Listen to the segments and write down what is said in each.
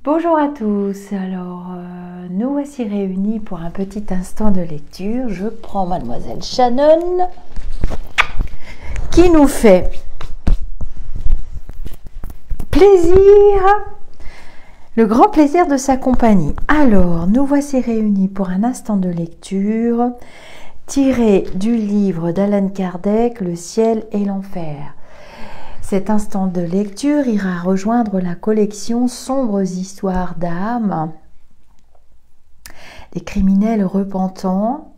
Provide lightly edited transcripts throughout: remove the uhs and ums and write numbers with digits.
Bonjour à tous, alors nous voici réunis pour un petit instant de lecture. Je prends mademoiselle Shannon qui nous fait plaisir, le grand plaisir de sa compagnie. Alors nous voici réunis pour un instant de lecture tiré du livre d'Allan Kardec, Le ciel et l'enfer. Cet instant de lecture ira rejoindre la collection Sombres histoires d'âme des criminels repentants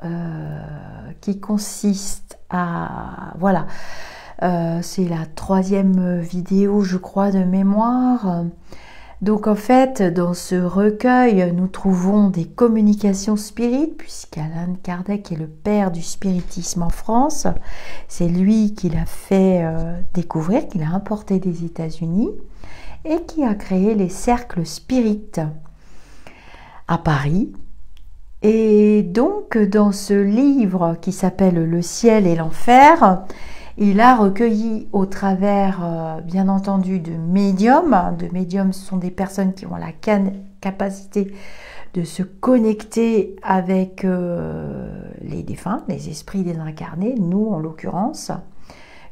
qui consiste à... Voilà, c'est la troisième vidéo, je crois, de mémoire. Donc en fait, dans ce recueil, nous trouvons des communications spirites, puisqu'Allan Kardec est le père du spiritisme en France. C'est lui qui l'a fait découvrir, qui l'a importé des États-Unis et qui a créé les cercles spirites à Paris. Et donc, dans ce livre qui s'appelle Le ciel et l'enfer, il a recueilli au travers, bien entendu, de médiums. De médiums, ce sont des personnes qui ont la capacité de se connecter avec les défunts, les esprits désincarnés, nous en l'occurrence,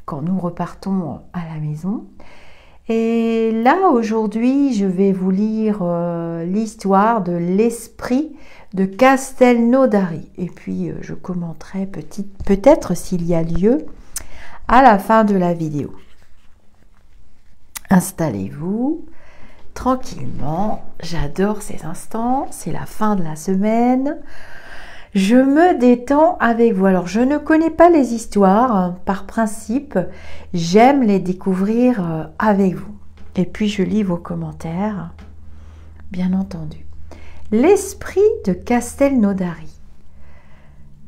quand nous repartons à la maison. Et là, aujourd'hui, je vais vous lire l'histoire de l'esprit de Castelnaudary. Et puis, je commenterai peut-être s'il y a lieu à la fin de la vidéo. Installez-vous tranquillement. J'adore ces instants. C'est la fin de la semaine. Je me détends avec vous. Alors, je ne connais pas les histoires par principe. J'aime les découvrir avec vous. Et puis, je lis vos commentaires, bien entendu. L'esprit de Castelnaudary.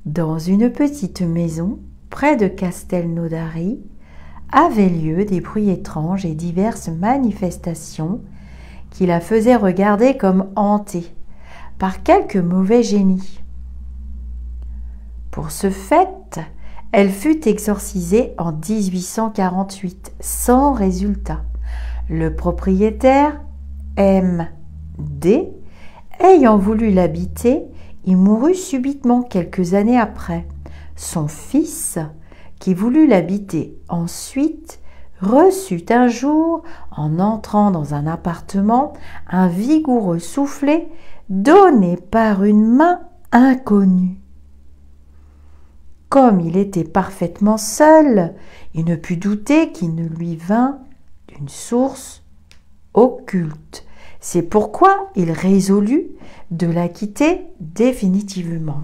Dans une petite maison, près de Castelnaudary, avaient lieu des bruits étranges et diverses manifestations qui la faisaient regarder comme hantée par quelque mauvais génie. Pour ce fait, elle fut exorcisée en 1848, sans résultat. Le propriétaire, M.D., ayant voulu l'habiter, y mourut subitement quelques années après. Son fils, qui voulut l'habiter ensuite, reçut un jour, en entrant dans un appartement, un vigoureux soufflet donné par une main inconnue. Comme il était parfaitement seul, il ne put douter qu'il ne lui vînt d'une source occulte. C'est pourquoi il résolut de la quitter définitivement.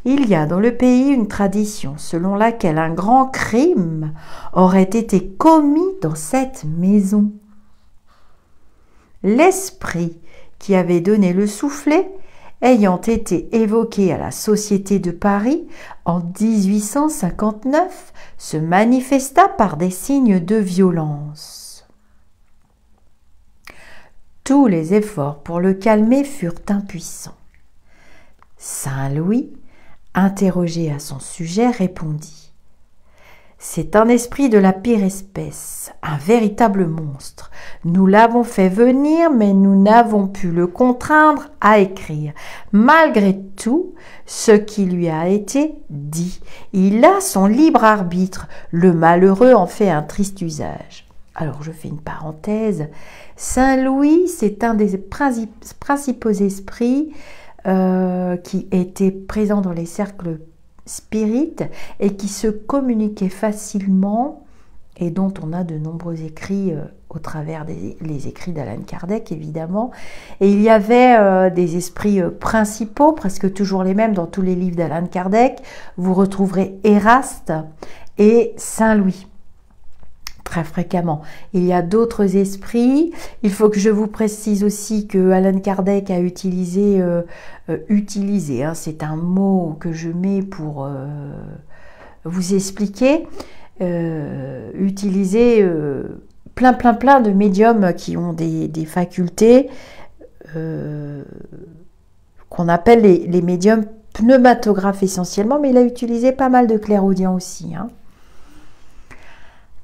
Il y a dans le pays une tradition selon laquelle un grand crime aurait été commis dans cette maison. L'esprit qui avait donné le soufflet, ayant été évoqué à la Société de Paris en 1859, se manifesta par des signes de violence. Tous les efforts pour le calmer furent impuissants. Saint Louis, interrogé à son sujet, répondit : « C'est un esprit de la pire espèce, un véritable monstre. Nous l'avons fait venir, mais nous n'avons pu le contraindre à écrire. Malgré tout ce qui lui a été dit, il a son libre arbitre. Le malheureux en fait un triste usage. » Alors, je fais une parenthèse. Saint Louis, c'est un des principaux esprits qui était présent dans les cercles spirites et qui se communiquait facilement et dont on a de nombreux écrits au travers les écrits d'Allan Kardec, évidemment. Et il y avait des esprits principaux, presque toujours les mêmes dans tous les livres d'Allan Kardec. Vous retrouverez Éraste et Saint Louis. Très fréquemment. Il y a d'autres esprits. Il faut que je vous précise aussi que Allan Kardec a utilisé, hein, c'est un mot que je mets pour vous expliquer, utiliser plein de médiums qui ont des facultés qu'on appelle les médiums pneumatographes essentiellement, mais il a utilisé pas mal de clairaudients aussi, hein.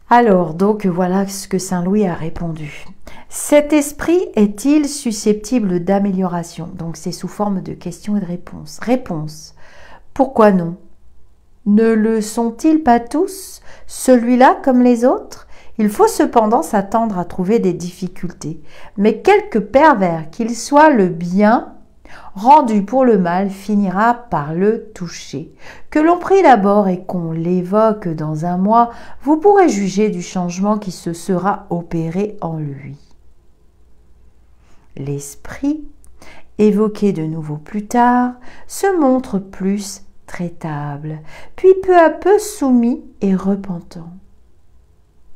Alors, donc, voilà ce que Saint Louis a répondu. Cet esprit est-il susceptible d'amélioration? Donc c'est sous forme de questions et de réponses. Réponse. Pourquoi non? Ne le sont-ils pas tous, celui-là comme les autres? Il faut cependant s'attendre à trouver des difficultés. Mais quelque pervers qu'il soit, le bien rendu pour le mal finira par le toucher. Que l'on prie d'abord et qu'on l'évoque dans un mois, vous pourrez juger du changement qui se sera opéré en lui. L'esprit, évoqué de nouveau plus tard, se montre plus traitable, puis peu à peu soumis et repentant.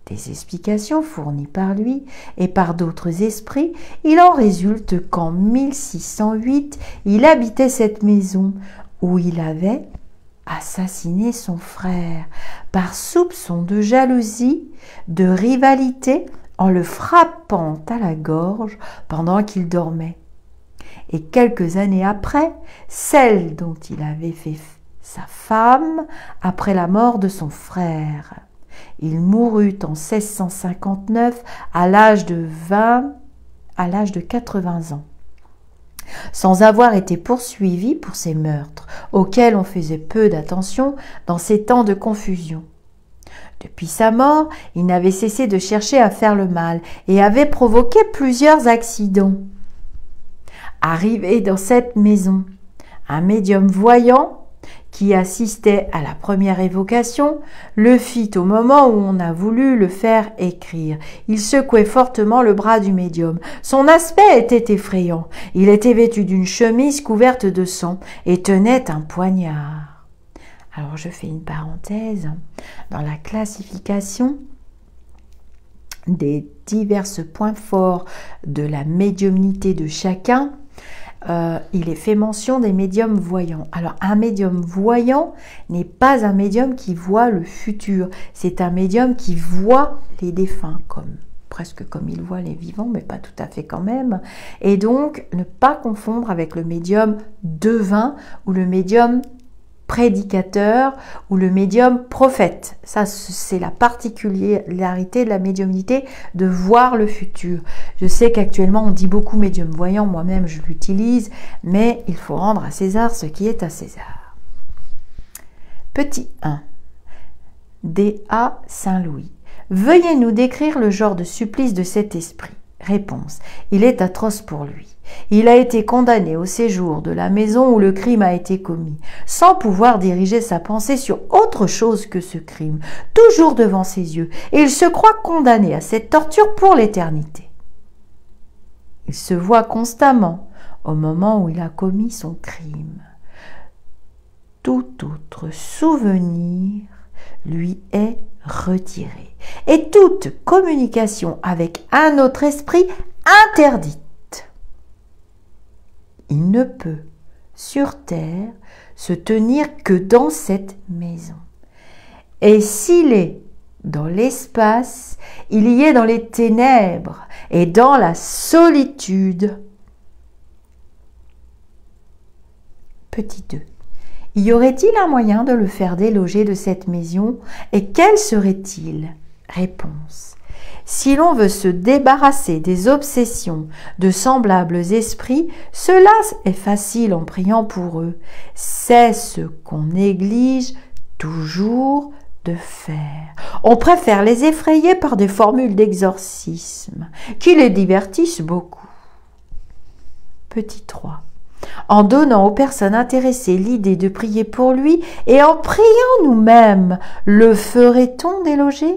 Des explications fournies par lui et par d'autres esprits, il en résulte qu'en 1608, il habitait cette maison où il avait assassiné son frère par soupçon de jalousie, de rivalité, en le frappant à la gorge pendant qu'il dormait. Et quelques années après, celle dont il avait fait sa femme après la mort de son frère. Il mourut en 1659 à l'âge de 80 ans, sans avoir été poursuivi pour ces meurtres, auxquels on faisait peu d'attention dans ces temps de confusion. Depuis sa mort, il n'avait cessé de chercher à faire le mal et avait provoqué plusieurs accidents. Arrivé dans cette maison, un médium voyant qui assistait à la première évocation, le fit au moment où on a voulu le faire écrire. Il secouait fortement le bras du médium. Son aspect était effrayant. Il était vêtu d'une chemise couverte de sang et tenait un poignard. Alors je fais une parenthèse. Dans la classification des divers points forts de la médiumnité de chacun, il est fait mention des médiums voyants. Alors, un médium voyant n'est pas un médium qui voit le futur. C'est un médium qui voit les défunts, presque comme il voit les vivants, mais pas tout à fait quand même. Et donc, ne pas confondre avec le médium devin ou le médium prédicateur ou le médium prophète. Ça, c'est la particularité de la médiumnité, de voir le futur. Je sais qu'actuellement, on dit beaucoup médium voyant, moi-même je l'utilise, mais il faut rendre à César ce qui est à César. Petit 1. D.A. Saint-Louis. Veuillez nous décrire le genre de supplice de cet esprit. Réponse. Il est atroce pour lui. Il a été condamné au séjour de la maison où le crime a été commis, sans pouvoir diriger sa pensée sur autre chose que ce crime, toujours devant ses yeux, et il se croit condamné à cette torture pour l'éternité. Il se voit constamment au moment où il a commis son crime. Tout autre souvenir lui est retiré, et toute communication avec un autre esprit interdite. Il ne peut, sur terre, se tenir que dans cette maison. Et s'il est dans l'espace, il y est dans les ténèbres et dans la solitude. Petit 2. Y aurait-il un moyen de le faire déloger de cette maison, et quel serait-il? Réponse. Si l'on veut se débarrasser des obsessions de semblables esprits, cela est facile en priant pour eux. C'est ce qu'on néglige toujours de faire. On préfère les effrayer par des formules d'exorcisme qui les divertissent beaucoup. Petit 3. En donnant aux personnes intéressées l'idée de prier pour lui et en priant nous-mêmes, le ferait-on déloger?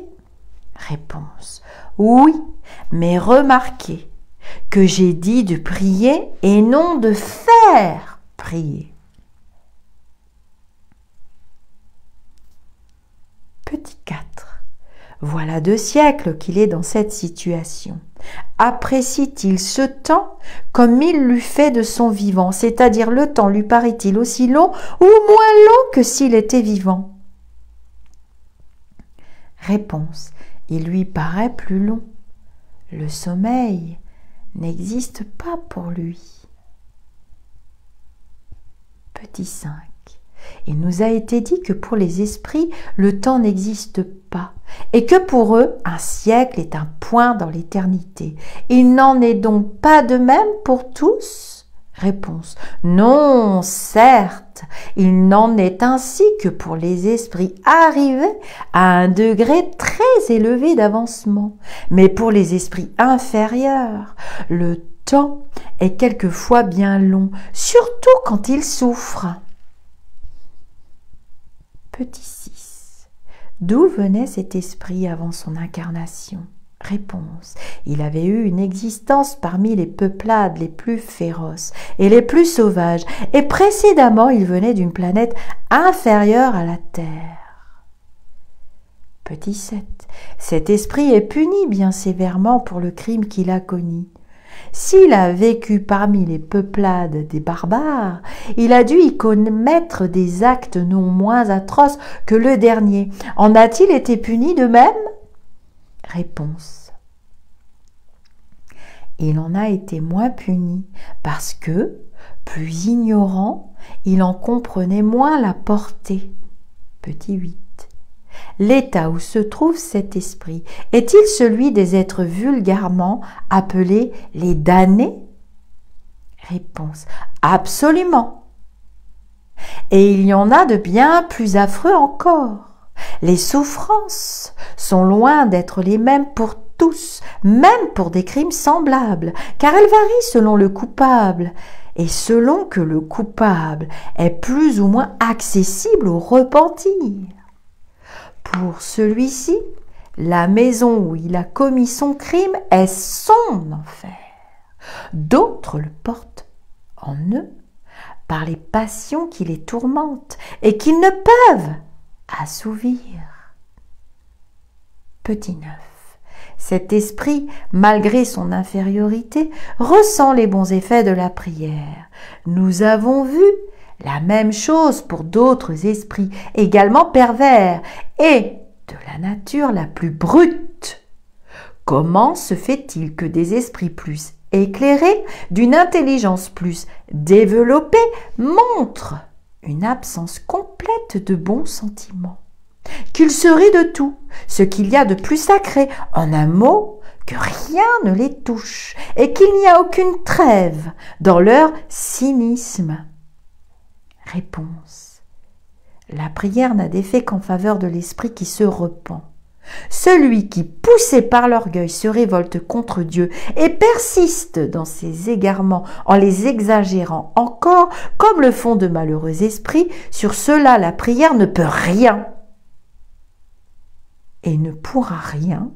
Réponse. Oui, mais remarquez que j'ai dit de prier et non de faire prier. Petit 4. Voilà 2 siècles qu'il est dans cette situation. Apprécie-t-il ce temps comme il l'eût fait de son vivant, c'est-à-dire le temps lui paraît-il aussi long ou moins long que s'il était vivant? Réponse. Il lui paraît plus long. Le sommeil n'existe pas pour lui. Petit 5. Il nous a été dit que pour les esprits, le temps n'existe pas, et que pour eux, un siècle est un point dans l'éternité. Il n'en est donc pas de même pour tous? Réponse. Non, certes, il n'en est ainsi que pour les esprits arrivés à un degré très élevé d'avancement. Mais pour les esprits inférieurs, le temps est quelquefois bien long, surtout quand ils souffrent. Petit 6. D'où venait cet esprit avant son incarnation? Réponse. Il avait eu une existence parmi les peuplades les plus féroces et les plus sauvages, et précédemment il venait d'une planète inférieure à la Terre. Petit 7. Cet esprit est puni bien sévèrement pour le crime qu'il a commis. S'il a vécu parmi les peuplades des barbares, il a dû y commettre des actes non moins atroces que le dernier. En a-t-il été puni de même? Réponse. Il en a été moins puni parce que, plus ignorant, il en comprenait moins la portée. Petit 8. L'état où se trouve cet esprit est-il celui des êtres vulgairement appelés les damnés? Réponse. Absolument. Et il y en a de bien plus affreux encore. Les souffrances sont loin d'être les mêmes pour tous, même pour des crimes semblables, car elles varient selon le coupable, et selon que le coupable est plus ou moins accessible au repentir. Pour celui-ci, la maison où il a commis son crime est son enfer. D'autres le portent en eux par les passions qui les tourmentent et qu'ils ne peuvent assouvir. Petit 9. Cet esprit, malgré son infériorité, ressent les bons effets de la prière. Nous avons vu la même chose pour d'autres esprits également pervers et de la nature la plus brute. Comment se fait-il que des esprits plus éclairés, d'une intelligence plus développée, montrent une absence complète de bons sentiments? Qu'ils se rient de tout, ce qu'il y a de plus sacré, en un mot, que rien ne les touche, et qu'il n'y a aucune trêve dans leur cynisme. Réponse. La prière n'a d'effet qu'en faveur de l'esprit qui se repent. Celui qui, poussé par l'orgueil, se révolte contre Dieu et persiste dans ses égarements en les exagérant encore, comme le font de malheureux esprits, sur cela la prière ne peut rien et ne pourra rien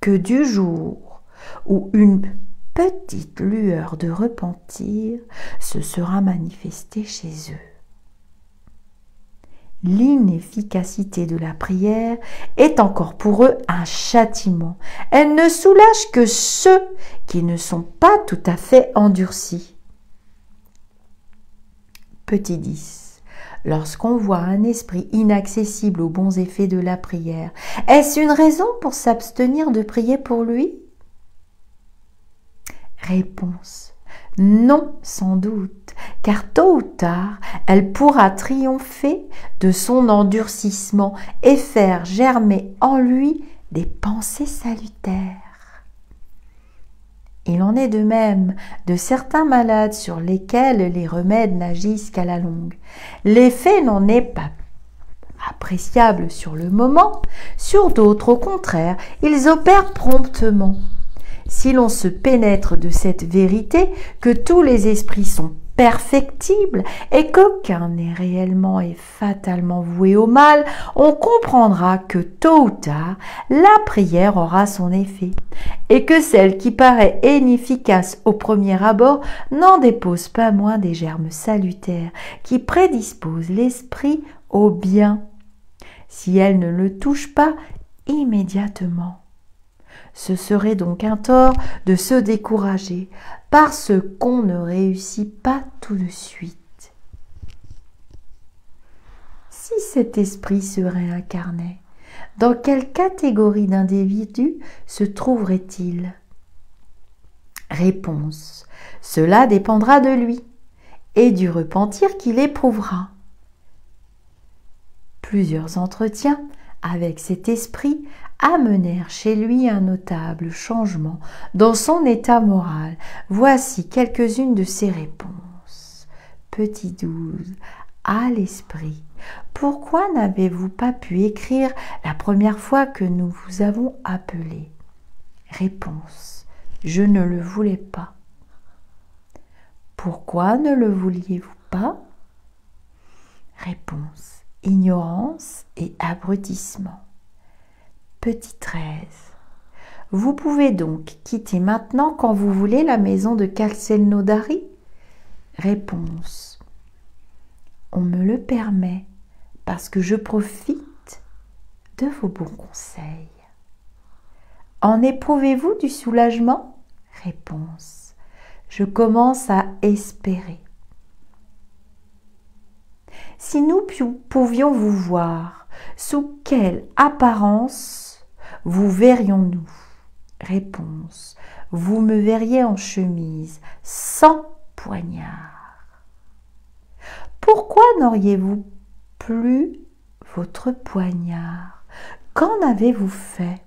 que du jour où une petite lueur de repentir se sera manifestée chez eux. L'inefficacité de la prière est encore pour eux un châtiment. Elle ne soulage que ceux qui ne sont pas tout à fait endurcis. Petit 10. Lorsqu'on voit un esprit inaccessible aux bons effets de la prière, est-ce une raison pour s'abstenir de prier pour lui? Réponse. Non, sans doute, car tôt ou tard, elle pourra triompher de son endurcissement et faire germer en lui des pensées salutaires. Il en est de même de certains malades sur lesquels les remèdes n'agissent qu'à la longue. L'effet n'en est pas appréciable sur le moment, sur d'autres, au contraire, ils opèrent promptement. Si l'on se pénètre de cette vérité que tous les esprits sont perfectibles et qu'aucun n'est réellement et fatalement voué au mal, on comprendra que tôt ou tard, la prière aura son effet et que celle qui paraît inefficace au premier abord n'en dépose pas moins des germes salutaires qui prédisposent l'esprit au bien, si elle ne le touche pas immédiatement. Ce serait donc un tort de se décourager parce qu'on ne réussit pas tout de suite. Si cet esprit se réincarnait, dans quelle catégorie d'individus se trouverait-il? Réponse. Cela dépendra de lui et du repentir qu'il éprouvera. Plusieurs entretiens avec cet esprit, amenèrent chez lui un notable changement dans son état moral. Voici quelques-unes de ses réponses. Petit 12. À l'esprit. Pourquoi n'avez-vous pas pu écrire la première fois que nous vous avons appelé? Réponse. Je ne le voulais pas. Pourquoi ne le vouliez-vous pas? Réponse. Ignorance et abrutissement. Petit 13. Vous pouvez donc quitter maintenant quand vous voulez la maison de Castelnaudary? Réponse. On me le permet parce que je profite de vos bons conseils. En éprouvez-vous du soulagement? Réponse. Je commence à espérer. Si nous pouvions vous voir, sous quelle apparence vous verrions-nous? Réponse. Vous me verriez en chemise, sans poignard. Pourquoi n'auriez-vous plus votre poignard? Qu'en avez-vous fait?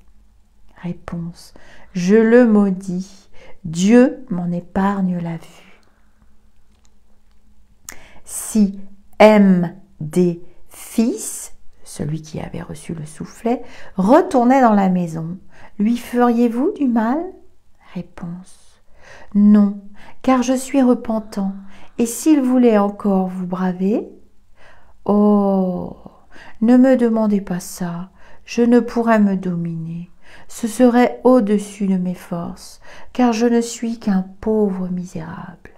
Réponse. Je le maudis. Dieu m'en épargne la vue. Si M.D. fils, celui qui avait reçu le soufflet, retournait dans la maison, lui feriez-vous du mal? Réponse. Non, car je suis repentant. Et s'il voulait encore vous braver? Oh, ne me demandez pas ça, je ne pourrais me dominer. Ce serait au-dessus de mes forces, car je ne suis qu'un pauvre misérable.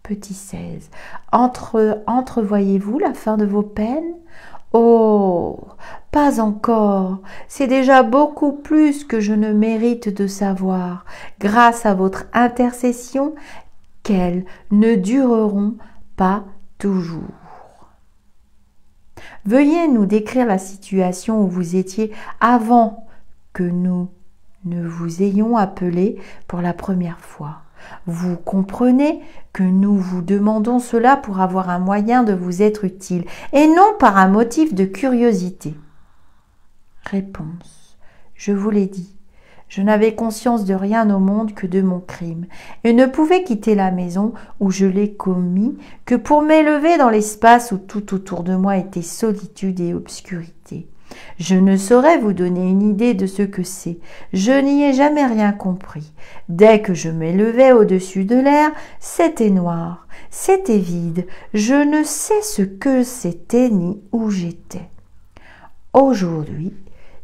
Petit 16. Entrevoyez-vous la fin de vos peines? Oh, pas encore. C'est déjà beaucoup plus que je ne mérite de savoir, grâce à votre intercession, qu'elles ne dureront pas toujours. Veuillez nous décrire la situation où vous étiez avant que nous ne vous ayons appelé pour la première fois. Vous comprenez que nous vous demandons cela pour avoir un moyen de vous être utile et non par un motif de curiosité. Réponse. Je vous l'ai dit, je n'avais conscience de rien au monde que de mon crime et ne pouvais quitter la maison où je l'ai commis que pour m'élever dans l'espace où tout autour de moi était solitude et obscurité. Je ne saurais vous donner une idée de ce que c'est. Je n'y ai jamais rien compris. Dès que je m'élevais au-dessus de l'air, c'était noir, c'était vide. Je ne sais ce que c'était ni où j'étais. Aujourd'hui,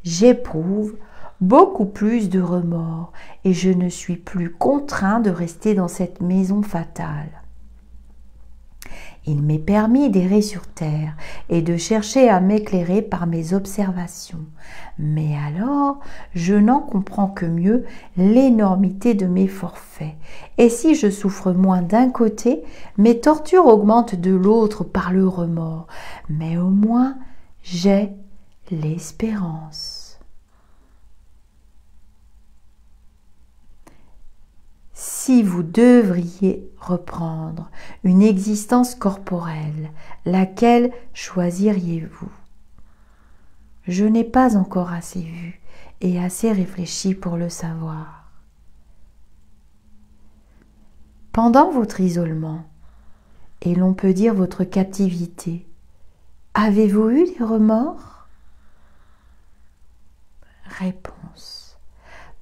j'éprouve beaucoup plus de remords et je ne suis plus contraint de rester dans cette maison fatale. Il m'est permis d'errer sur terre et de chercher à m'éclairer par mes observations. Mais alors, je n'en comprends que mieux l'énormité de mes forfaits. Et si je souffre moins d'un côté, mes tortures augmentent de l'autre par le remords. Mais au moins, j'ai l'espérance. Si vous devriez reprendre une existence corporelle, laquelle choisiriez-vous? Je n'ai pas encore assez vu et assez réfléchi pour le savoir. Pendant votre isolement, et l'on peut dire votre captivité, avez-vous eu des remords? Réponse.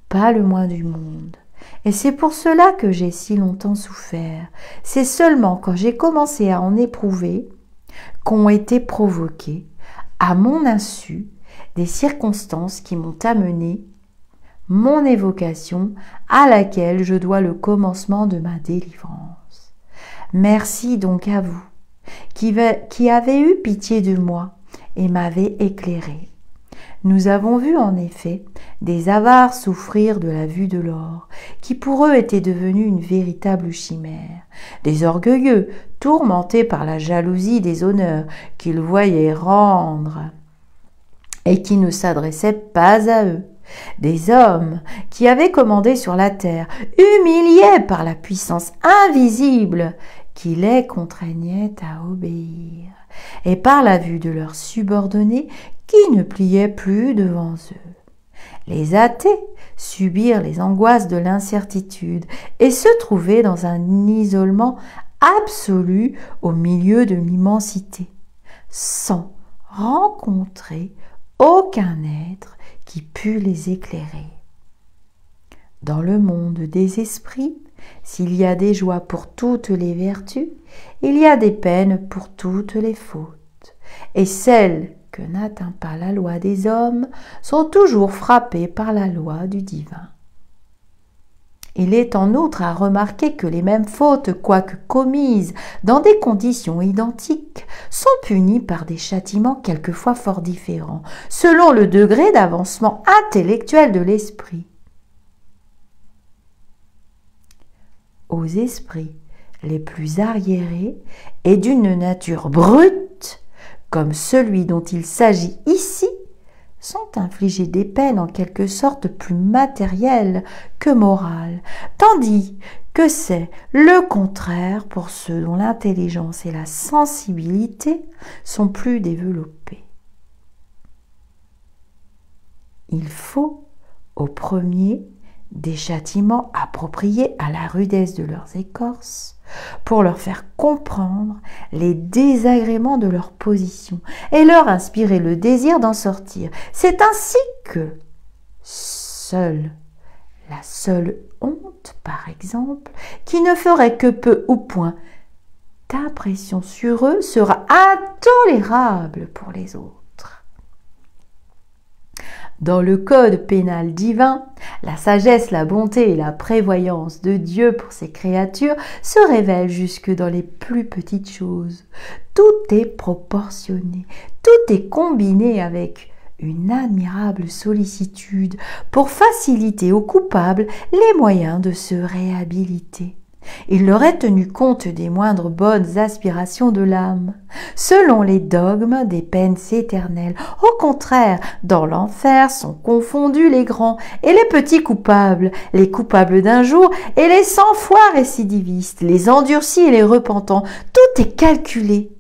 Pas le moins du monde. Et c'est pour cela que j'ai si longtemps souffert. C'est seulement quand j'ai commencé à en éprouver qu'ont été provoquées, à mon insu, des circonstances qui m'ont amené mon évocation à laquelle je dois le commencement de ma délivrance. Merci donc à vous, qui avez eu pitié de moi et m'avez éclairé. Nous avons vu en effet des avares souffrir de la vue de l'or, qui pour eux était devenu une véritable chimère, des orgueilleux tourmentés par la jalousie des honneurs qu'ils voyaient rendre et qui ne s'adressaient pas à eux, des hommes qui avaient commandé sur la terre, humiliés par la puissance invisible qui les contraignait à obéir, et par la vue de leurs subordonnés qui ne pliaient plus devant eux. Les athées subirent les angoisses de l'incertitude et se trouvaient dans un isolement absolu au milieu de l'immensité, sans rencontrer aucun être qui pût les éclairer. Dans le monde des esprits, s'il y a des joies pour toutes les vertus, il y a des peines pour toutes les fautes, et celles que n'atteint pas la loi des hommes sont toujours frappées par la loi du divin. Il est en outre à remarquer que les mêmes fautes, quoique commises dans des conditions identiques, sont punies par des châtiments quelquefois fort différents, selon le degré d'avancement intellectuel de l'esprit. Aux esprits les plus arriérés et d'une nature brute, comme celui dont il s'agit ici, sont infligées des peines en quelque sorte plus matérielles que morales, tandis que c'est le contraire pour ceux dont l'intelligence et la sensibilité sont plus développées. Il faut, au premier, des châtiments appropriés à la rudesse de leurs écorces, pour leur faire comprendre les désagréments de leur position et leur inspirer le désir d'en sortir. C'est ainsi que la seule honte, par exemple, qui ne ferait que peu ou point d'impression sur eux, sera intolérable pour les autres. Dans le code pénal divin, la sagesse, la bonté et la prévoyance de Dieu pour ses créatures se révèlent jusque dans les plus petites choses. Tout est proportionné, tout est combiné avec une admirable sollicitude pour faciliter aux coupables les moyens de se réhabiliter. Il leur est tenu compte des moindres bonnes aspirations de l'âme, selon les dogmes des peines éternelles. Au contraire, dans l'enfer sont confondus les grands et les petits coupables, les coupables d'un jour et les 100 fois récidivistes, les endurcis et les repentants. Tout est calculé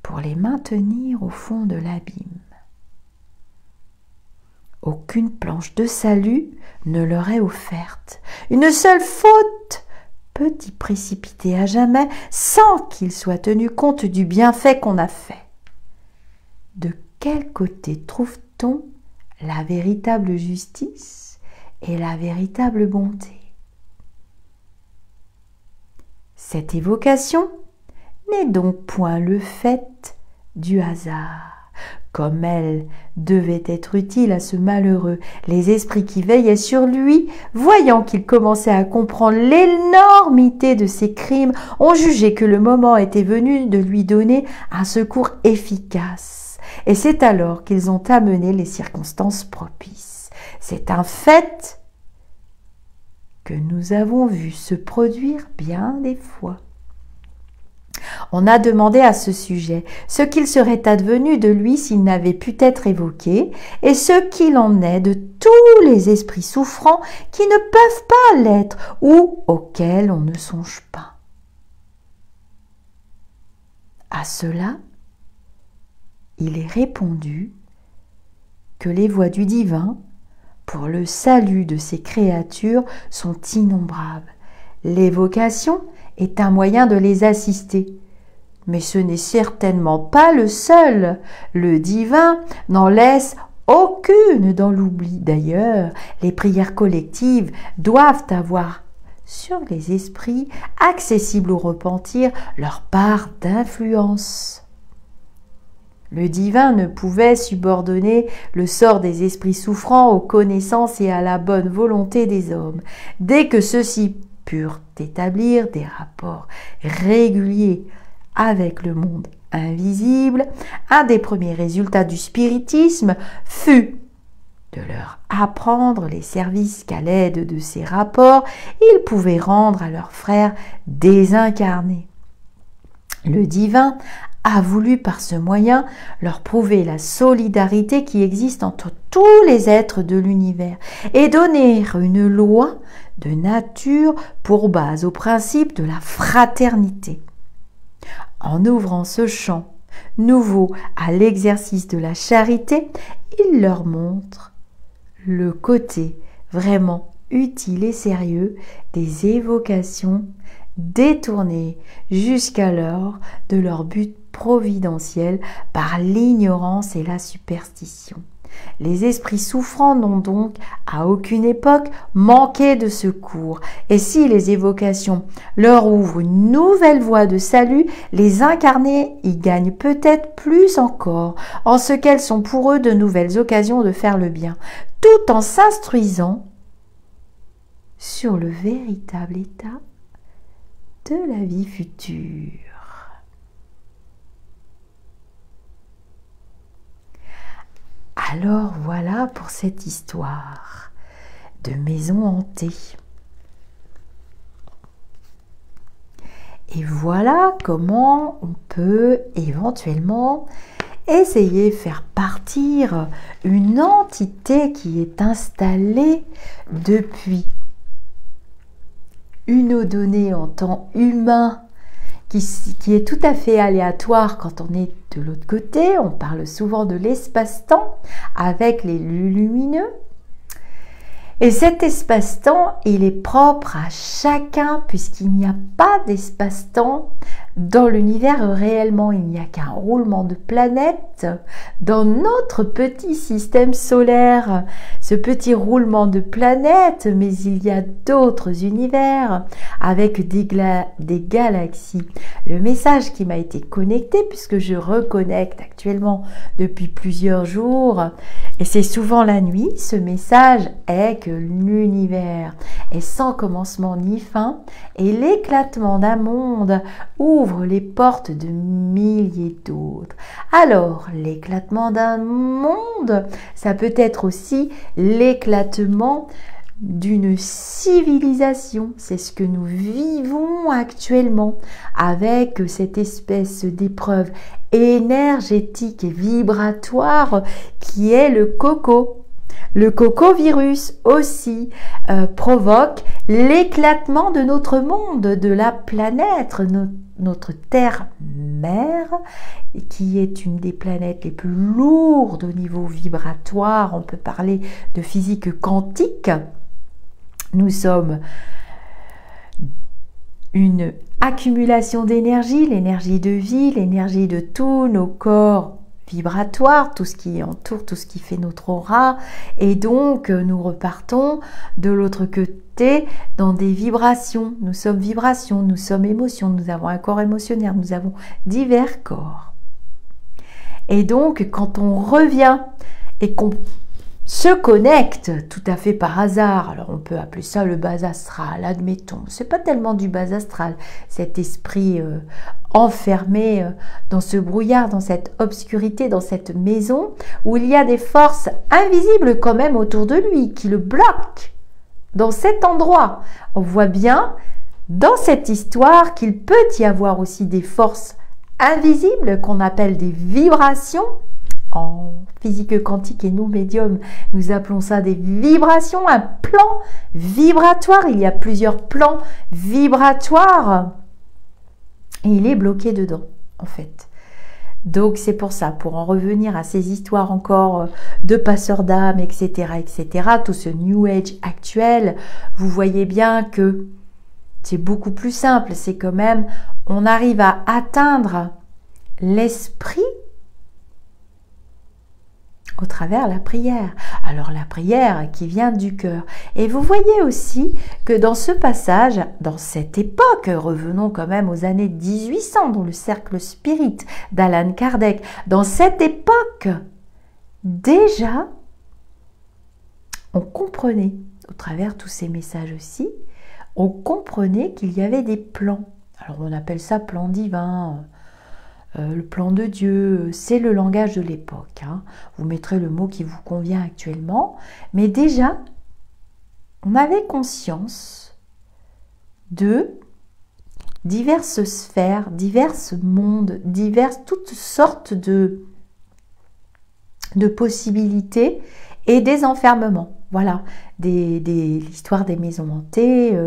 pour les maintenir au fond de l'abîme. Aucune planche de salut ne leur est offerte. Une seule faute peut y précipiter à jamais sans qu'il soit tenu compte du bienfait qu'on a fait. De quel côté trouve-t-on la véritable justice et la véritable bonté? Cette évocation n'est donc point le fait du hasard. Comme elle devait être utile à ce malheureux, les esprits qui veillaient sur lui, voyant qu'il commençait à comprendre l'énormité de ses crimes, ont jugé que le moment était venu de lui donner un secours efficace. Et c'est alors qu'ils ont amené les circonstances propices. C'est un fait que nous avons vu se produire bien des fois. On a demandé à ce sujet ce qu'il serait advenu de lui s'il n'avait pu être évoqué et ce qu'il en est de tous les esprits souffrants qui ne peuvent pas l'être ou auxquels on ne songe pas. À cela, il est répondu que les voies du divin pour le salut de ses créatures sont innombrables. L'évocation est un moyen de les assister. Mais ce n'est certainement pas le seul. Le divin n'en laisse aucune dans l'oubli. D'ailleurs, les prières collectives doivent avoir sur les esprits accessibles au repentir leur part d'influence. Le divin ne pouvait subordonner le sort des esprits souffrants aux connaissances et à la bonne volonté des hommes. Dès que ceux-ci purent établir des rapports réguliers avec le monde invisible, un des premiers résultats du spiritisme fut de leur apprendre les services qu'à l'aide de ces rapports, ils pouvaient rendre à leurs frères désincarnés. Le divin a voulu par ce moyen leur prouver la solidarité qui existe entre tous les êtres de l'univers et donner une loi de nature pour base au principe de la fraternité. En ouvrant ce champ nouveau à l'exercice de la charité, il leur montre le côté vraiment utile et sérieux des évocations détournées jusqu'alors de leur but providentiel par l'ignorance et la superstition. Les esprits souffrants n'ont donc à aucune époque manqué de secours, et si les évocations leur ouvrent une nouvelle voie de salut, les incarnés y gagnent peut-être plus encore, en ce qu'elles sont pour eux de nouvelles occasions de faire le bien, tout en s'instruisant sur le véritable état de la vie future. Alors voilà pour cette histoire de maison hantée. Et voilà comment on peut éventuellement essayer de faire partir une entité qui est installée depuis une donnée en temps humain qui est tout à fait aléatoire quand on est de l'autre côté. On parle souvent de l'espace-temps avec les lumineux. Et cet espace-temps, il est propre à chacun puisqu'il n'y a pas d'espace-temps dans l'univers réellement. Il n'y a qu'un roulement de planètes dans notre petit système solaire. Ce petit roulement de planètes, mais il y a d'autres univers avec des galaxies. Le message qui m'a été connecté, puisque je reconnecte actuellement depuis plusieurs jours, et c'est souvent la nuit, ce message est que l'univers est sans commencement ni fin, et l'éclatement d'un monde ouvre les portes de milliers d'autres. Alors, l'éclatement d'un monde, ça peut être aussi l'éclatement d'une civilisation. C'est ce que nous vivons actuellement avec cette espèce d'épreuve énergétique et vibratoire qui est le coco. Le cocovirus aussi provoque l'éclatement de notre monde, de la planète, notre Terre-mère, qui est une des planètes les plus lourdes au niveau vibratoire. On peut parler de physique quantique. Nous sommes une accumulation d'énergie, l'énergie de vie, l'énergie de tous nos corps vibratoire, tout ce qui entoure, tout ce qui fait notre aura, et donc nous repartons de l'autre côté dans des vibrations. Nous sommes vibrations, nous sommes émotions, nous avons un corps émotionnel, nous avons divers corps. Et donc quand on revient et qu'on se connecte tout à fait par hasard, alors on peut appeler ça le bas astral, admettons, c'est pas tellement du bas astral, cet esprit enfermé dans ce brouillard, dans cette obscurité, dans cette maison où il y a des forces invisibles quand même autour de lui qui le bloquent dans cet endroit. On voit bien dans cette histoire qu'il peut y avoir aussi des forces invisibles qu'on appelle des vibrations. En physique quantique et nous, médiums, nous appelons ça des vibrations, un plan vibratoire. Il y a plusieurs plans vibratoires et il est bloqué dedans, en fait. Donc, c'est pour ça, pour en revenir à ces histoires encore de passeurs d'âme, etc., etc., tout ce New Age actuel, vous voyez bien que c'est beaucoup plus simple. C'est quand même, on arrive à atteindre l'esprit au travers la prière. Alors la prière qui vient du cœur. Et vous voyez aussi que dans ce passage, dans cette époque, revenons quand même aux années 1800, dans le cercle spirit d'Alan Kardec, dans cette époque, déjà, on comprenait, au travers tous ces messages aussi, on comprenait qu'il y avait des plans. Alors on appelle ça plan divin, le plan de Dieu, c'est le langage de l'époque. Hein. Vous mettrez le mot qui vous convient actuellement. Mais déjà, on avait conscience de diverses sphères, divers mondes, toutes sortes de possibilités et des enfermements. Voilà, l'histoire des maisons hantées,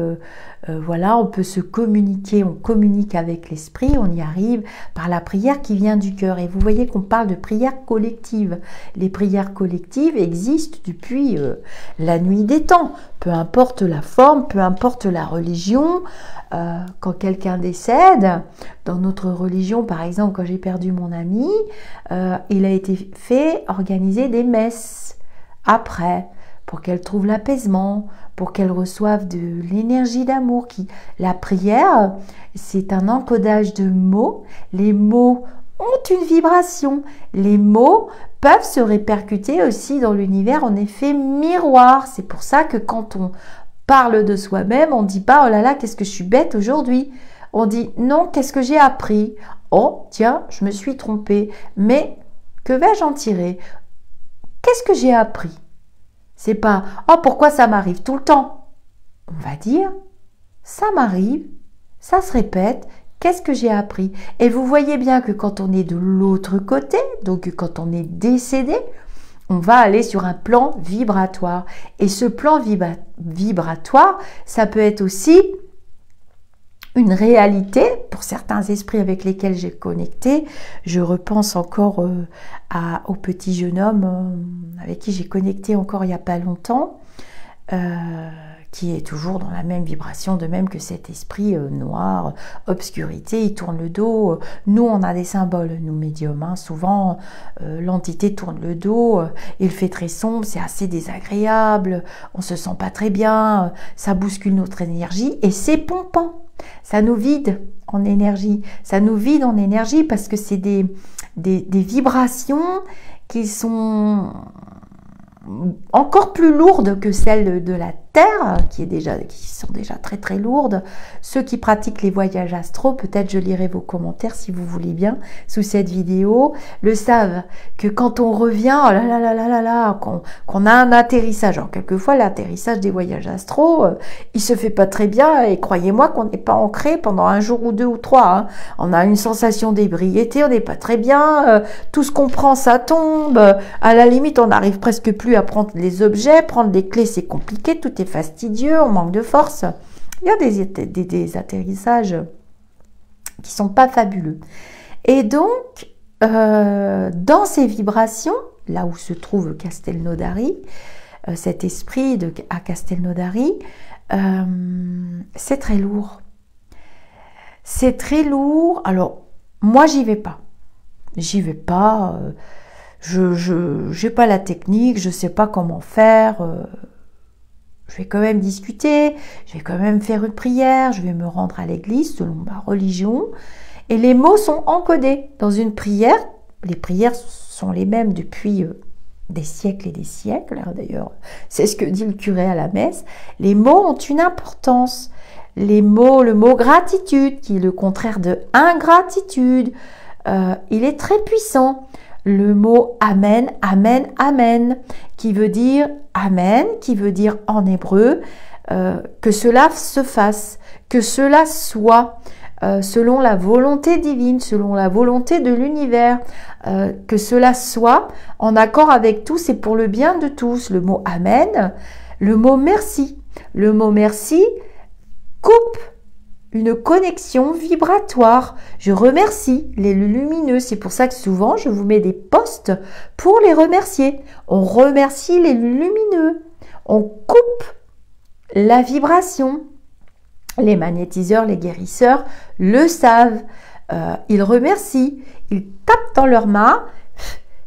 voilà, on peut se communiquer, on communique avec l'esprit, on y arrive par la prière qui vient du cœur. Et vous voyez qu'on parle de prière collective. Les prières collectives existent depuis la nuit des temps, peu importe la forme, peu importe la religion. Quand quelqu'un décède, dans notre religion, par exemple, quand j'ai perdu mon ami, il a été fait organiser des messes après, pour qu'elle trouve l'apaisement, pour qu'elle reçoive de l'énergie d'amour. La prière, c'est un encodage de mots. Les mots ont une vibration. Les mots peuvent se répercuter aussi dans l'univers en effet miroir. C'est pour ça que quand on parle de soi-même, on ne dit pas « Oh là là, qu'est-ce que je suis bête aujourd'hui ?» On dit « Non, qu'est-ce que j'ai appris ?»« Oh, tiens, je me suis trompée. Mais que vais-je en tirer ? Qu'est-ce que j'ai appris ?» C'est pas « Oh, pourquoi ça m'arrive tout le temps ?» On va dire « Ça m'arrive, ça se répète, qu'est-ce que j'ai appris ?» Et vous voyez bien que quand on est de l'autre côté, donc quand on est décédé, on va aller sur un plan vibratoire. Et ce plan vibratoire, ça peut être aussi une réalité pour certains esprits avec lesquels j'ai connecté. Je repense encore au petit jeune homme avec qui j'ai connecté encore il n'y a pas longtemps, qui est toujours dans la même vibration, de même que cet esprit noir, obscurité, il tourne le dos. Nous, on a des symboles, nous médiums, hein. Souvent, l'entité tourne le dos, il fait très sombre, c'est assez désagréable, on se sent pas très bien, ça bouscule notre énergie et c'est pompant. Ça nous vide en énergie. Ça nous vide en énergie parce que c'est des vibrations qui sont encore plus lourdes que celles de la Terre, qui sont déjà très très lourdes. Ceux qui pratiquent les voyages astraux, peut-être je lirai vos commentaires si vous voulez bien sous cette vidéo, le savent que quand on revient, oh là là là là là là, qu'on a un atterrissage. Alors quelquefois l'atterrissage des voyages astraux, il se fait pas très bien et croyez-moi qu'on n'est pas ancré pendant un jour ou deux ou trois. Hein. On a une sensation d'ébriété, on n'est pas très bien, tout ce qu'on prend ça tombe. À la limite on n'arrive presque plus à prendre les objets, prendre les clés c'est compliqué, tout est fastidieux, on manque de force. Il y a des atterrissages qui sont pas fabuleux. Et donc, dans ces vibrations, là où se trouve Castelnaudary, cet esprit à Castelnaudary, c'est très lourd. C'est très lourd. Alors, moi, j'y vais pas. J'y vais pas. Je n'ai pas la technique, je sais pas comment faire. Je vais quand même discuter, je vais quand même faire une prière, je vais me rendre à l'église selon ma religion. Et les mots sont encodés dans une prière. Les prières sont les mêmes depuis des siècles et des siècles. D'ailleurs, c'est ce que dit le curé à la messe. Les mots ont une importance. Les mots, le mot gratitude, qui est le contraire de ingratitude, il est très puissant. Le mot Amen, Amen, Amen, qui veut dire Amen, qui veut dire en hébreu que cela se fasse, que cela soit, selon la volonté divine, selon la volonté de l'univers, que cela soit en accord avec tous et pour le bien de tous. Le mot Amen, le mot merci. Le mot merci coupe une connexion vibratoire. Je remercie les lumineux. C'est pour ça que souvent, je vous mets des posts pour les remercier. On remercie les lumineux. On coupe la vibration. Les magnétiseurs, les guérisseurs le savent. Ils remercient. Ils tapent dans leurs mains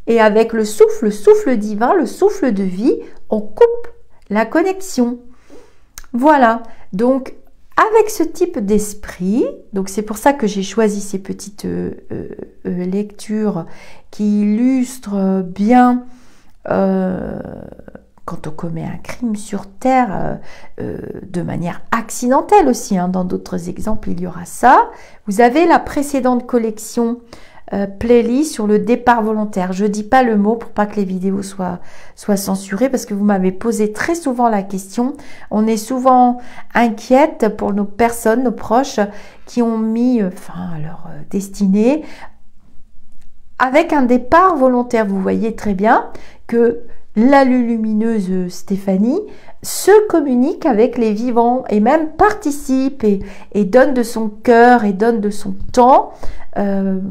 et avec le souffle divin, le souffle de vie, on coupe la connexion. Voilà. Donc, avec ce type d'esprit, donc c'est pour ça que j'ai choisi ces petites lectures qui illustrent bien quand on commet un crime sur Terre de manière accidentelle aussi. Hein. Dans d'autres exemples, il y aura ça. Vous avez la précédente collection playlist sur le départ volontaire. Je dis pas le mot pour pas que les vidéos soient censurées parce que vous m'avez posé très souvent la question. On est souvent inquiète pour nos personnes, nos proches qui ont mis fin à leur destinée avec un départ volontaire. Vous voyez très bien que la lumineuse Stéphanie se communique avec les vivants et même participe et donne de son cœur et donne de son temps de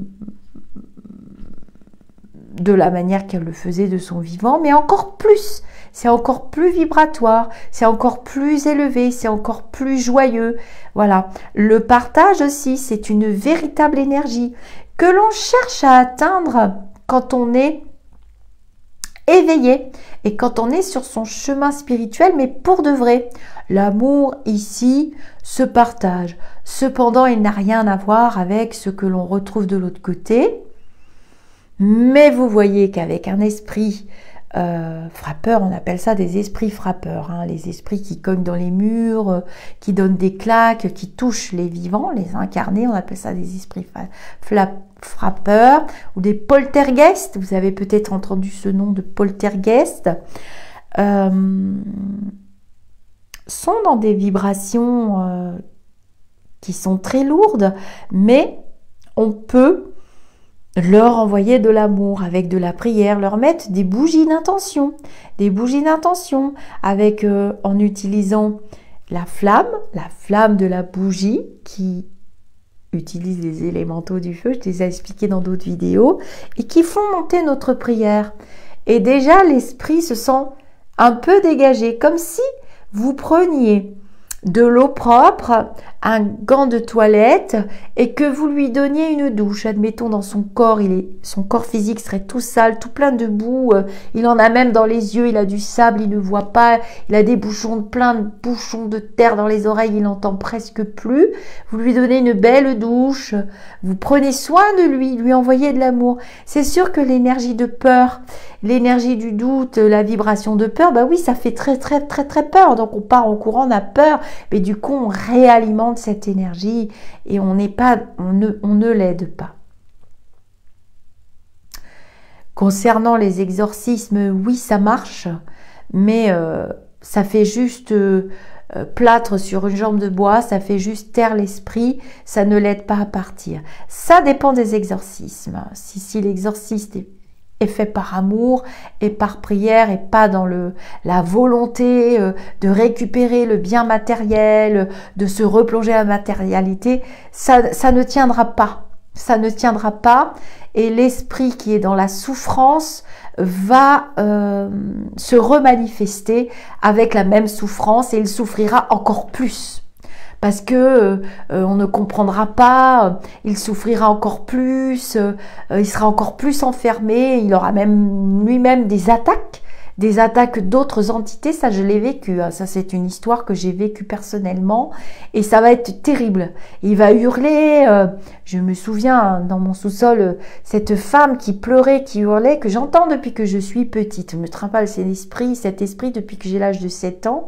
la manière qu'elle le faisait de son vivant, mais encore plus. C'est encore plus vibratoire, c'est encore plus élevé, c'est encore plus joyeux. Voilà. Le partage aussi, c'est une véritable énergie que l'on cherche à atteindre quand on est éveillé et quand on est sur son chemin spirituel, mais pour de vrai. L'amour ici se partage. Cependant, il n'a rien à voir avec ce que l'on retrouve de l'autre côté. Mais vous voyez qu'avec un esprit frappeur, on appelle ça des esprits frappeurs, hein, les esprits qui cognent dans les murs, qui donnent des claques, qui touchent les vivants, les incarnés, on appelle ça des esprits frappeurs ou des poltergeists. Vous avez peut-être entendu ce nom de poltergeist. Sont dans des vibrations qui sont très lourdes, mais on peut leur envoyer de l'amour avec de la prière, leur mettre des bougies d'intention, avec en utilisant la flamme de la bougie qui utilise les élémentaux du feu, je les ai expliqués dans d'autres vidéos, et qui font monter notre prière. Et déjà l'esprit se sent un peu dégagé, comme si vous preniez de l'eau propre, un gant de toilette et que vous lui donniez une douche. Admettons dans son corps, son corps physique serait tout sale, tout plein de boue, il en a même dans les yeux, il a du sable, il ne voit pas, il a des bouchons, plein de bouchons de terre dans les oreilles, il n'entend presque plus. Vous lui donnez une belle douche, vous prenez soin de lui envoyez de l'amour. C'est sûr que l'énergie de peur, l'énergie du doute, la vibration de peur, bah oui, ça fait très peur. Donc on part en courant, on a peur, mais du coup on réalimente cette énergie et on ne l'aide pas. Concernant les exorcismes, oui, ça marche, mais ça fait juste plâtre sur une jambe de bois, ça fait juste taire l'esprit, ça ne l'aide pas à partir. Ça dépend des exorcismes. Si l'exorciste est fait par amour et par prière et pas dans la volonté de récupérer le bien matériel, de se replonger à la matérialité, ça ne tiendra pas. Ça ne tiendra pas et l'esprit qui est dans la souffrance va se remanifester avec la même souffrance et il souffrira encore plus. Parce que on ne comprendra pas, il souffrira encore plus, il sera encore plus enfermé, il aura même lui-même des attaques d'autres entités. Ça, je l'ai vécu, hein. Ça, c'est une histoire que j'ai vécue personnellement et ça va être terrible. Il va hurler, je me souviens dans mon sous-sol, cette femme qui pleurait, qui hurlait, que j'entends depuis que je suis petite. Je me trimballe cet esprit depuis que j'ai l'âge de 7 ans.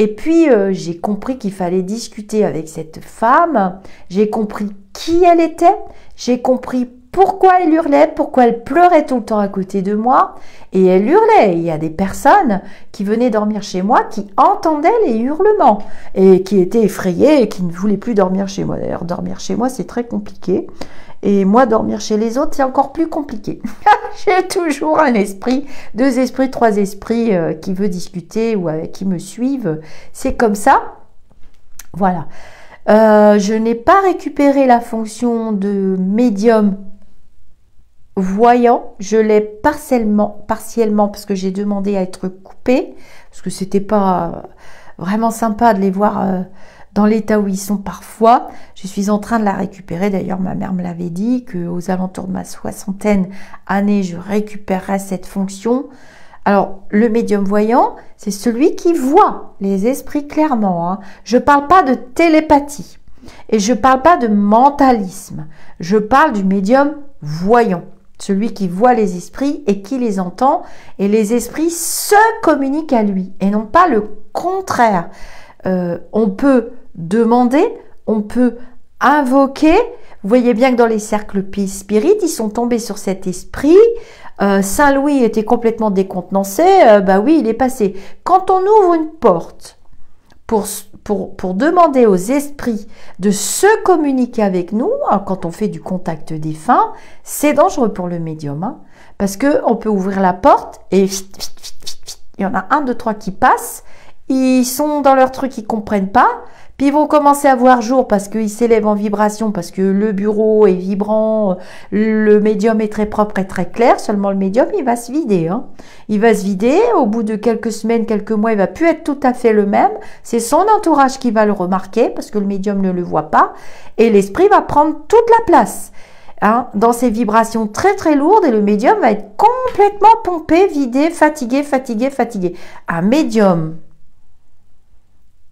Et puis, j'ai compris qu'il fallait discuter avec cette femme, j'ai compris qui elle était, j'ai compris pourquoi elle hurlait, pourquoi elle pleurait tout le temps à côté de moi, et elle hurlait. Il y a des personnes qui venaient dormir chez moi, qui entendaient les hurlements, et qui étaient effrayées et qui ne voulaient plus dormir chez moi. D'ailleurs, dormir chez moi, c'est très compliqué. Et moi, dormir chez les autres, c'est encore plus compliqué. J'ai toujours un esprit, 2 esprits, 3 esprits qui veut discuter ou qui me suivent. C'est comme ça. Voilà. Je n'ai pas récupéré la fonction de médium voyant. Je l'ai partiellement parce que j'ai demandé à être coupée. Parce que c'était pas vraiment sympa de les voir dans l'état où ils sont parfois. Je suis en train de la récupérer. D'ailleurs, ma mère me l'avait dit qu'aux alentours de ma 60e année, je récupérerais cette fonction. Alors, le médium voyant, c'est celui qui voit les esprits clairement, hein. Je ne parle pas de télépathie et je ne parle pas de mentalisme. Je parle du médium voyant, celui qui voit les esprits et qui les entend. Et les esprits se communiquent à lui et non pas le contraire. On peut demander, on peut invoquer. Vous voyez bien que dans les cercles spirites, ils sont tombés sur cet esprit. Saint Louis était complètement décontenancé. Bah oui, il est passé. Quand on ouvre une porte pour demander aux esprits de se communiquer avec nous, hein, quand on fait du contact défunt, c'est dangereux pour le médium, hein, parce que on peut ouvrir la porte et Il y en a un, deux, trois qui passent. Ils sont dans leur truc, ils comprennent pas. Puis ils vont commencer à voir jour parce qu'ils s'élèvent en vibration, parce que le bureau est vibrant, le médium est très propre et très clair. Seulement le médium, il va se vider. Hein. Il va se vider. Au bout de quelques semaines, quelques mois, il va plus être tout à fait le même. C'est son entourage qui va le remarquer parce que le médium ne le voit pas. Et l'esprit va prendre toute la place. Hein, dans ces vibrations très très lourdes, et le médium va être complètement pompé, vidé, fatigué, fatigué, fatigué. Un médium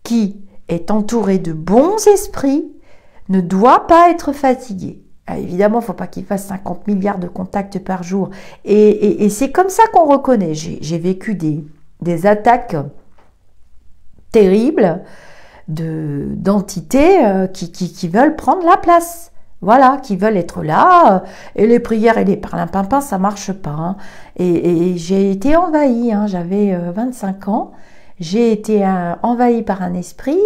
qui est entouré de bons esprits ne doit pas être fatigué. Alors évidemment, il ne faut pas qu'il fasse 50 milliards de contacts par jour. Et c'est comme ça qu'on reconnaît. J'ai vécu des attaques terribles d'entités qui veulent prendre la place. Voilà, qui veulent être là, et les prières et les parlimpinpins, ça marche pas. Hein. Et j'ai été envahie, hein, j'avais 25 ans, j'ai été envahie par un esprit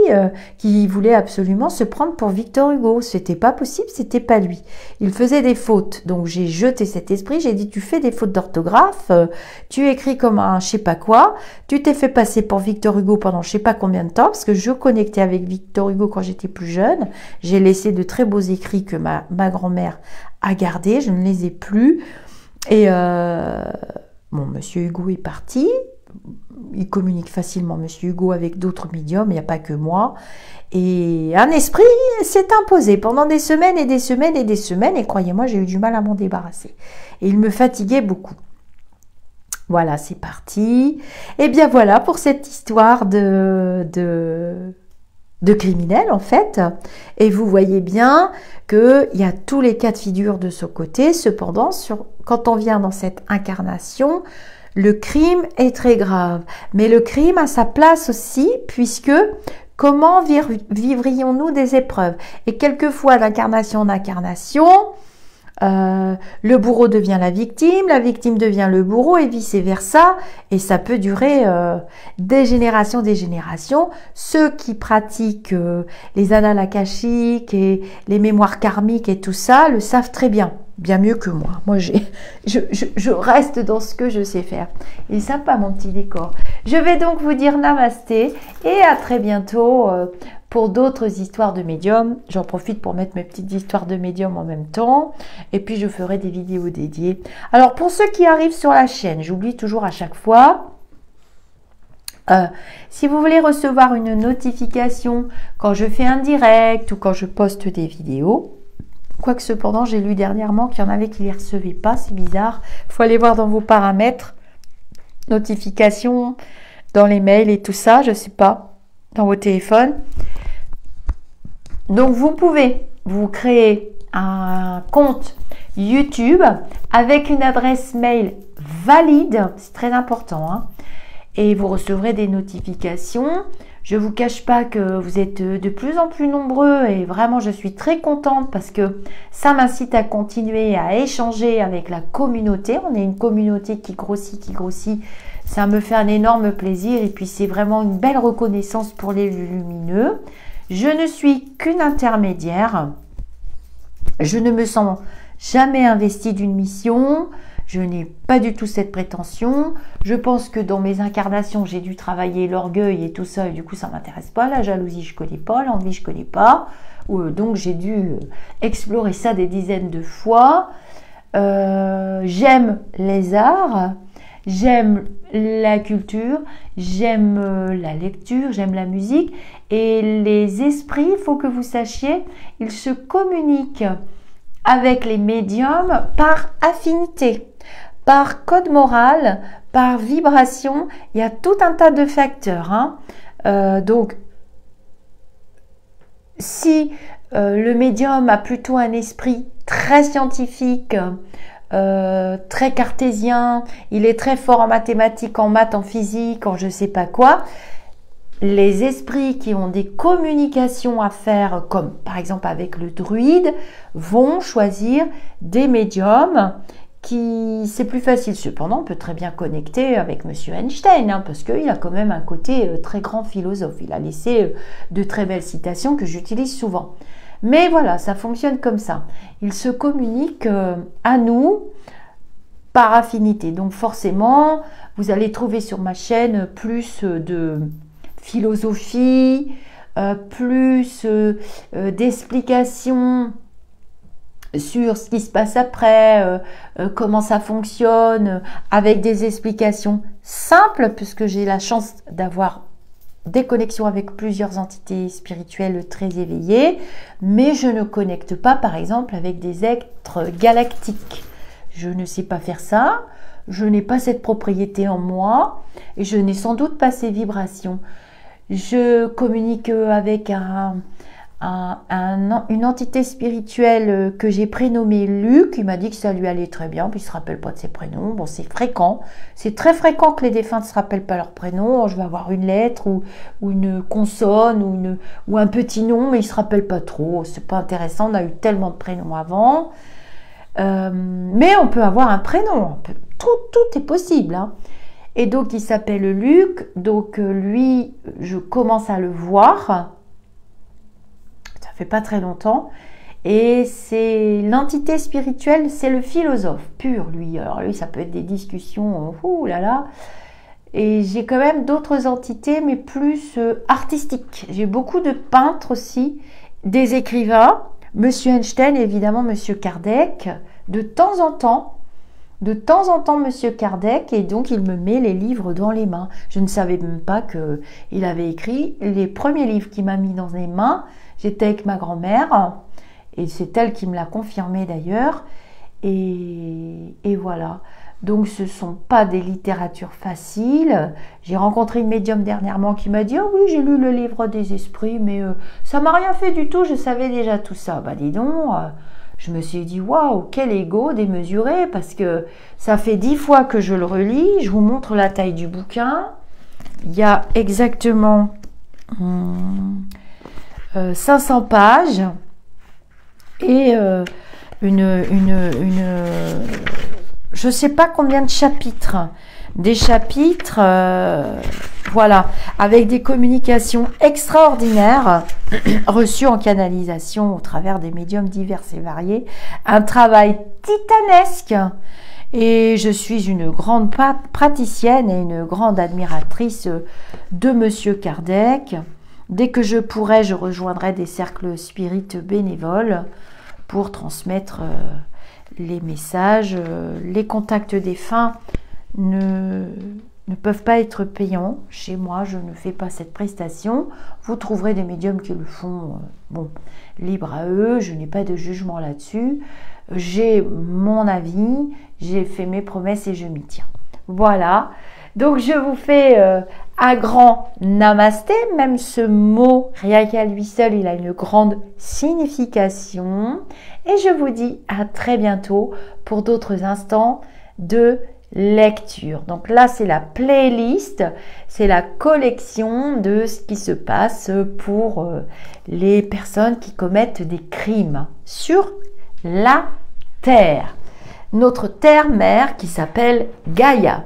qui voulait absolument se prendre pour Victor Hugo. C'était pas possible, c'était pas lui. Il faisait des fautes, donc j'ai jeté cet esprit, j'ai dit tu fais des fautes d'orthographe, tu écris comme un je sais pas quoi, tu t'es fait passer pour Victor Hugo pendant je sais pas combien de temps, parce que je connectais avec Victor Hugo quand j'étais plus jeune. J'ai laissé de très beaux écrits que ma grand-mère a gardés, je ne les ai plus. Et bon, Monsieur Hugo est parti. Il communique facilement, Monsieur Hugo, avec d'autres médiums, il n'y a pas que moi. Et un esprit s'est imposé pendant des semaines et des semaines et des semaines, et croyez-moi, j'ai eu du mal à m'en débarrasser. Et il me fatiguait beaucoup. Voilà, c'est parti. Et bien voilà pour cette histoire de criminel, en fait. Et vous voyez bien qu'il y a tous les cas de figure de ce côté. Cependant, quand on vient dans cette incarnation, le crime est très grave, mais le crime a sa place aussi, puisque comment vivrions-nous des épreuves? Et quelquefois, d'incarnation en incarnation, le bourreau devient la victime devient le bourreau, et vice-versa, et ça peut durer des générations. Ceux qui pratiquent les annales akashiques et les mémoires karmiques et tout ça le savent très bien. Bien mieux que moi. Moi, je reste dans ce que je sais faire. Il est sympa, mon petit décor. Je vais donc vous dire namasté et à très bientôt pour d'autres histoires de médium. J'en profite pour mettre mes petites histoires de médium en même temps. Et puis, je ferai des vidéos dédiées. Alors, pour ceux qui arrivent sur la chaîne, j'oublie toujours à chaque fois. Si vous voulez recevoir une notification quand je fais un direct ou quand je poste des vidéos, quoique cependant, j'ai lu dernièrement qu'il y en avait qui ne les recevaient pas, c'est bizarre. Il faut aller voir dans vos paramètres, notifications, dans les mails et tout ça, je ne sais pas, dans vos téléphones. Donc, vous pouvez vous créer un compte YouTube avec une adresse mail valide, c'est très important, hein, et vous recevrez des notifications. Je ne vous cache pas que vous êtes de plus en plus nombreux et vraiment je suis très contente parce que ça m'incite à continuer à échanger avec la communauté. On est une communauté qui grossit. Ça me fait un énorme plaisir et puis c'est vraiment une belle reconnaissance pour les lumineux. Je ne suis qu'une intermédiaire. Je ne me sens jamais investie d'une mission. Je n'ai pas du tout cette prétention. Je pense que dans mes incarnations, j'ai dû travailler l'orgueil et tout ça, et du coup, ça ne m'intéresse pas. La jalousie, je ne connais pas. L'envie, je ne connais pas. Donc, j'ai dû explorer ça des dizaines de fois. J'aime les arts, j'aime la culture, j'aime la lecture, j'aime la musique. Et les esprits, il faut que vous sachiez, ils se communiquent avec les médiums par affinité, par code moral, par vibration. Il y a tout un tas de facteurs. Hein. Donc, si le médium a plutôt un esprit très scientifique, très cartésien, il est très fort en mathématiques, en maths, en physique, en je sais pas quoi, les esprits qui ont des communications à faire, comme par exemple avec le druide, vont choisir des médiums qui, c'est plus facile. Cependant, on peut très bien connecter avec Monsieur Einstein, hein, parce qu'il a quand même un côté très grand philosophe. Il a laissé de très belles citations que j'utilise souvent. Mais voilà, ça fonctionne comme ça. Il se communique à nous par affinité. Donc forcément, vous allez trouver sur ma chaîne plus de philosophie, plus d'explications sur ce qui se passe après, comment ça fonctionne, avec des explications simples, puisque j'ai la chance d'avoir des connexions avec plusieurs entités spirituelles très éveillées, mais je ne connecte pas, par exemple, avec des êtres galactiques. Je ne sais pas faire ça, je n'ai pas cette propriété en moi, et je n'ai sans doute pas ces vibrations. Je communique avec une entité spirituelle que j'ai prénommée Luc. Il m'a dit que ça lui allait très bien, puis il ne se rappelle pas de ses prénoms. Bon, c'est fréquent. C'est très fréquent que les défunts ne se rappellent pas leurs prénoms. Je vais avoir une lettre ou une consonne ou un petit nom, mais il ne se rappelle pas trop. C'est pas intéressant, on a eu tellement de prénoms avant. Mais on peut avoir un prénom. Tout est possible, hein. Et donc, il s'appelle Luc. Donc, lui, je commence à le voir. Ça fait pas très longtemps. Et c'est l'entité spirituelle, c'est le philosophe pur, lui. Alors, lui, ça peut être des discussions, ouh là là. Et j'ai quand même d'autres entités, mais plus artistiques. J'ai beaucoup de peintres aussi, des écrivains. Monsieur Einstein, évidemment, Monsieur Kardec. De temps en temps, Monsieur Kardec, et donc il me met les livres dans les mains. Je ne savais même pas qu'il avait écrit les premiers livres qu'il m'a mis dans les mains. J'étais avec ma grand-mère, et c'est elle qui me l'a confirmé d'ailleurs. Et voilà. Donc ce ne sont pas des littératures faciles. J'ai rencontré une médium dernièrement qui m'a dit « Oh oui, j'ai lu le livre des esprits, mais ça m'a rien fait du tout, je savais déjà tout ça. » Bah dis donc, je me suis dit « Waouh, quel ego démesuré !» Parce que ça fait 10 fois que je le relis. Je vous montre la taille du bouquin. Il y a exactement 500 pages et je ne sais pas combien de chapitres. Des chapitres, voilà, avec des communications extraordinaires reçues en canalisation au travers des médiums divers et variés. Un travail titanesque. Et je suis une grande praticienne et une grande admiratrice de Monsieur Kardec. Dès que je pourrai, je rejoindrai des cercles spirites bénévoles pour transmettre les messages. Les contacts défunts ne peuvent pas être payants. Chez moi, je ne fais pas cette prestation. Vous trouverez des médiums qui le font, bon, libre à eux. Je n'ai pas de jugement là-dessus. J'ai mon avis, j'ai fait mes promesses et je m'y tiens. Voilà. Donc, je vous fais un grand namasté. Même ce mot, rien qu'à lui seul, il a une grande signification. Et je vous dis à très bientôt pour d'autres instants de lecture. Donc là, c'est la playlist, c'est la collection de ce qui se passe pour les personnes qui commettent des crimes sur la Terre. Notre terre-mère qui s'appelle Gaïa.